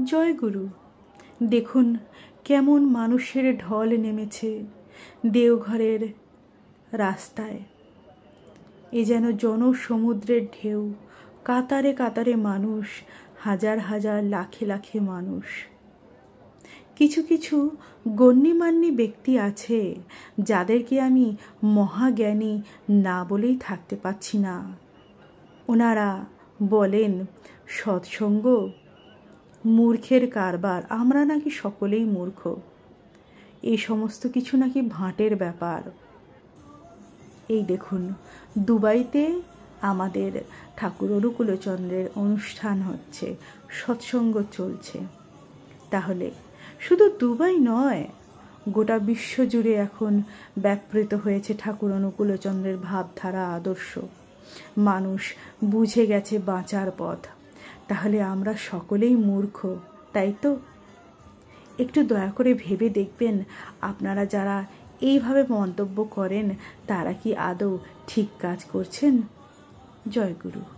জয় গুরু। দেখুন কেমন মানুষের ঢল নেমেছে দেওঘরের রাস্তায়। এ যেন জনসমুদ্রের ঢেউ, কাতারে কাতারে মানুষ, হাজার হাজার লাখে লাখে মানুষ। কিছু কিছু গণ্যমান্য ব্যক্তি আছে যাদেরকে আমি মহাজ্ঞানী না বলেই থাকতে পারছি না। ওনারা বলেন সৎসঙ্গ মূর্খের কারবার, আমরা নাকি সকলেই মূর্খ, এই সমস্ত কিছু নাকি ভাঁটের ব্যাপার। এই দেখুন দুবাইতে আমাদের ঠাকুর অনুকূলচন্দ্রের অনুষ্ঠান হচ্ছে, সৎসঙ্গ চলছে। তাহলে শুধু দুবাই নয়, গোটা বিশ্ব জুড়ে এখন ব্যাপৃত হয়েছে ঠাকুর অনুকূলচন্দ্রের ভাবধারা, আদর্শ। মানুষ বুঝে গেছে বাঁচার পথ। তাহলে আমরা সকলেই মূর্খ, তাই তো? একটু দয়া করে ভেবে দেখবেন, আপনারা যারা এইভাবে মন্তব্য করেন তারা কি আদৌ ঠিক কাজ করছেন? জয় গুরু।